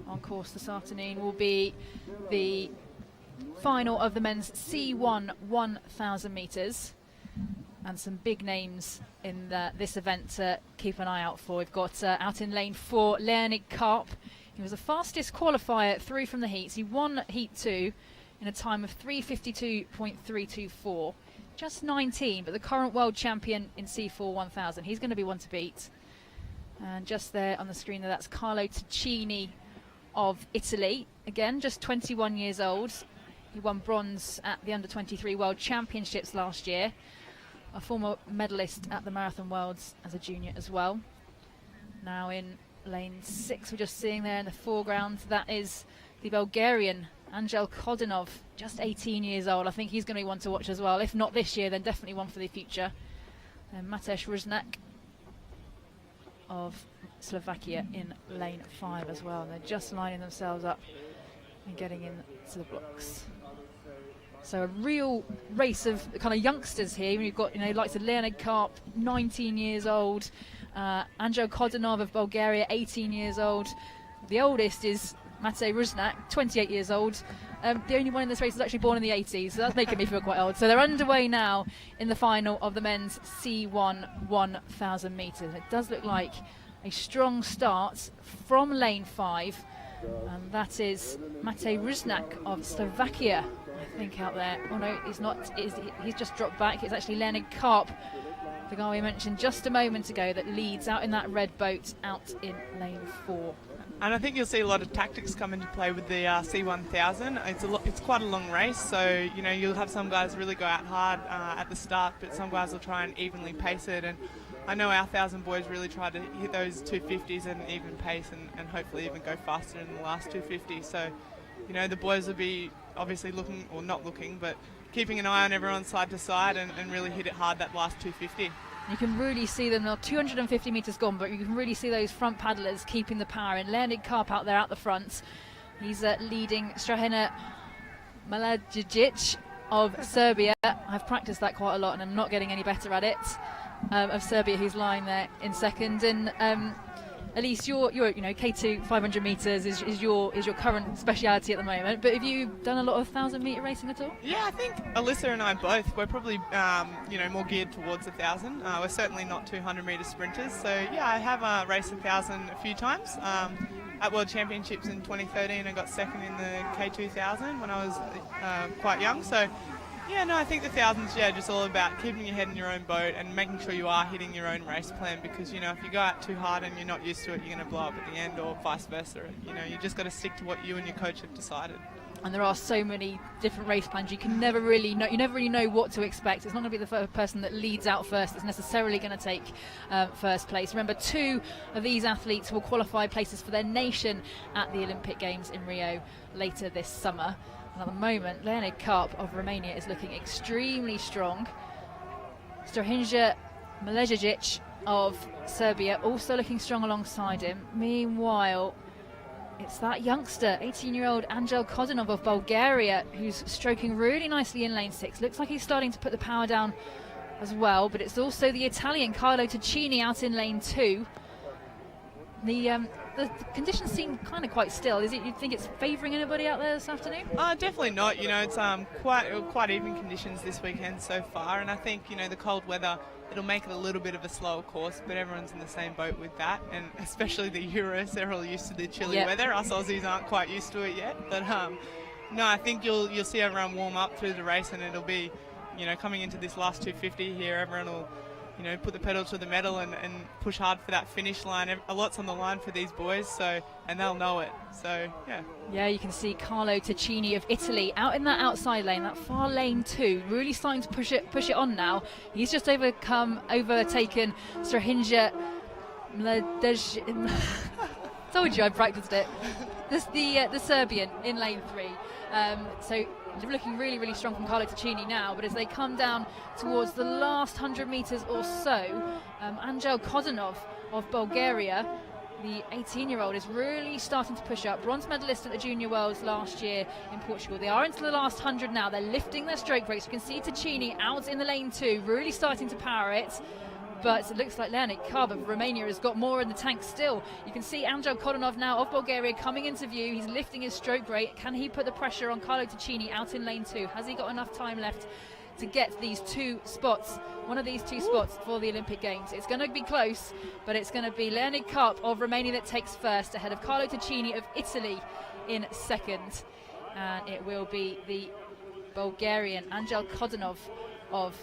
on course this afternoon will be the final of the men's C1 1,000 metres, and some big names in this event to keep an eye out for. We've got out in lane 4, Leonid Karp. He was the fastest qualifier through from the heats. He won Heat 2 in a time of 3:52.324. Just 19, but the current world champion in C4 1000. He's going to be one to beat. And just there on the screen, that's Carlo Ticini of Italy. Again, just 21 years old. He won bronze at the Under-23 World Championships last year. A former medalist at the Marathon Worlds as a junior as well. Now in lane 6, we're just seeing there in the foreground, that is the Bulgarian Angel Kodinov, just 18 years old. I think he's going to be one to watch as well. If not this year, then definitely one for the future. And Matej Rusnak of Slovakia in lane 5 as well. And they're just lining themselves up and getting into the blocks. So a real race of kind of youngsters here. We've got, likes of Leonid Karp, 19 years old. Angel Kodinov of Bulgaria, 18 years old. The oldest is Matej Rusnak, 28 years old. The only one in this race was actually born in the 80s, so that's making me feel quite old. So they're underway now in the final of the men's C1 1,000 metres. It does look like a strong start from lane 5, and that is Matej Rusnak of Slovakia, I think, out there. Oh no, he's not. He's just dropped back. It's actually Leonid Karp, the guy we mentioned just a moment ago, that leads out in that red boat out in lane 4. And I think you'll see a lot of tactics come into play with the C1000. It's quite a long race, so you'll have some guys really go out hard at the start, but some guys will try and evenly pace it. And I know our 1,000 boys really try to hit those 250s at an even pace, and hopefully even go faster in the last 250. So, the boys will be obviously looking, or not looking, but keeping an eye on everyone side to side and really hit it hard that last 250. You can really see them now, 250 metres gone, but you can really see those front paddlers keeping the power. And Leonid Karp out there at the front. He's leading Strahina Malajic of Serbia. I've practiced that quite a lot and I'm not getting any better at it. Of Serbia, who's lying there in second. And Elise, you're K2 500 metres is your current speciality at the moment, but have you done a lot of 1,000 metre racing at all? Yeah, I think Alyssa and I both, we're probably more geared towards 1,000. We're certainly not 200 metre sprinters, so yeah, I have raced 1,000 a few times. At World Championships in 2013 I got second in the K2000 when I was quite young, so yeah, no, I think the 1,000's just all about keeping your head in your own boat and making sure you are hitting your own race plan, because if you go out too hard and you're not used to it, you're going to blow up at the end, or vice versa. You just got to stick to what you and your coach have decided. And there are so many different race plans. You never really know what to expect. It's not going to be the person that leads out first that's necessarily going to take first place. Remember, 2 of these athletes will qualify places for their nation at the Olympic Games in Rio later this summer. And at the moment, Leonid Karp of Romania is looking extremely strong. Strahinja Malejic of Serbia also looking strong alongside him. Meanwhile, it's that youngster, 18-year-old Angel Kodinov of Bulgaria, who's stroking really nicely in lane 6. Looks like he's starting to put the power down as well, but it's also the Italian Carlo Ticini out in lane 2. The conditions seem kind of quite still. Is it? You think it's favouring anybody out there this afternoon? Definitely not. It's quite even conditions this weekend so far, and I think the cold weather, it'll make it a little bit of a slower course, but everyone's in the same boat with that, and especially the Euros, they're all used to the chilly weather. Us Aussies aren't quite used to it yet, but no, I think you'll see everyone warm up through the race, and it'll be, coming into this last 250 here, everyone will put the pedal to the metal and push hard for that finish line. A lot's on the line for these boys, and they'll know it. So, yeah. Yeah, you can see Carlo Ticini of Italy out in that outside lane, that far lane 2, really starting to push it on now. He's just overtaken Strahinja Mladej. Told you I practiced it. The Serbian in lane 3. So looking really, really strong from Carlo Ticini now, but as they come down towards the last 100 metres or so, Angel Kodinov of Bulgaria, the 18-year-old, is really starting to push up. Bronze medalist at the Junior Worlds last year in Portugal. They are into the last 100 now. They're lifting their stroke breaks. You can see Ticini out in the lane 2, really starting to power it. but it looks like Leonid Kab of Romania has got more in the tank still. You can see Angel Kodonov now of Bulgaria coming into view. He's lifting his stroke rate. Can he put the pressure on Carlo Ticini out in lane 2? Has he got enough time left to get these 2 spots, one of these 2 spots for the Olympic Games? It's going to be close, but it's going to be Leonid Karp of Romania that takes first, ahead of Carlo Ticini of Italy in second. And it will be the Bulgarian Angel Kodonov of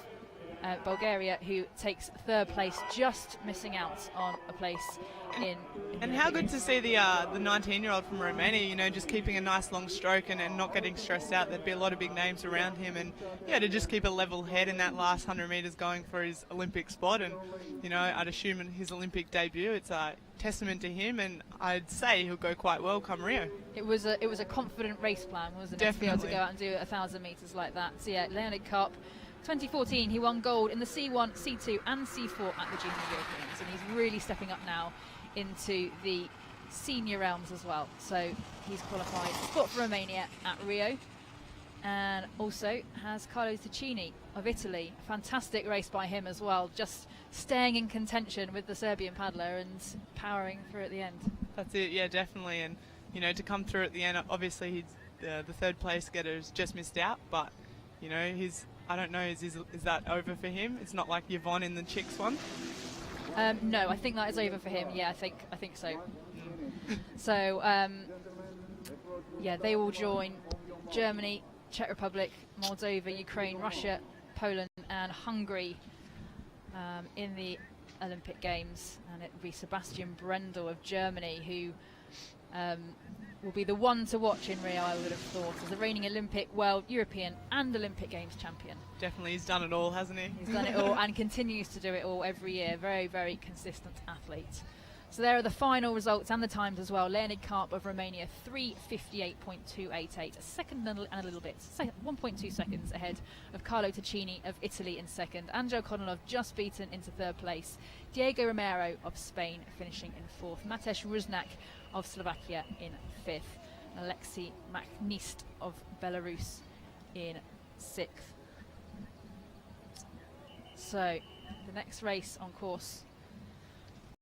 Bulgaria who takes third place, just missing out on a place in and how good to see the 19-year-old from Romania, you know, just keeping a nice long stroke and not getting stressed out. There'd be a lot of big names around him, and yeah, to just keep a level head in that last 100 metres going for his Olympic spot. And you know, I'd assume in his Olympic debut, it's a testament to him, and I'd say he'll go quite well come Rio. It was a confident race plan, wasn't it? Definitely. To be able to go out and do 1,000 metres like that. So yeah, Leonid Karp, 2014, he won gold in the C1, C2 and C4 at the Junior Europeans, and he's really stepping up now into the senior realms as well. So he's qualified spot for Romania at Rio, and also has Carlo Ticini of Italy. Fantastic race by him as well, just staying in contention with the Serbian paddler and powering through at the end. That's it, yeah, definitely. And you know, to come through at the end, obviously he's the third place getter's just missed out, but you know, I don't know, is that over for him? It's not like Yvonne in the Chicks one? No, I think that is over for him. Yeah, I think so. So, yeah, they will join Germany, Czech Republic, Moldova, Ukraine, Russia, Poland and Hungary in the Olympic Games. And it will be Sebastian Brendel of Germany who will be the one to watch in Rio, I would have thought, as the reigning Olympic, World, European and Olympic Games champion. Definitely, he's done it all, hasn't he? He's done it all and continues to do it all every year. Very, very consistent athlete. So there are the final results and the times as well. Leonid Karp of Romania, 3:58.288, a second and a little bit, 1.2 seconds ahead of Carlo Ticini of Italy in second. Angel Kodonov just beaten into third place. Diego Romero of Spain finishing in fourth. Matej Rusnak of Slovakia in fifth. Alexei Machnist of Belarus in sixth. So the next race on course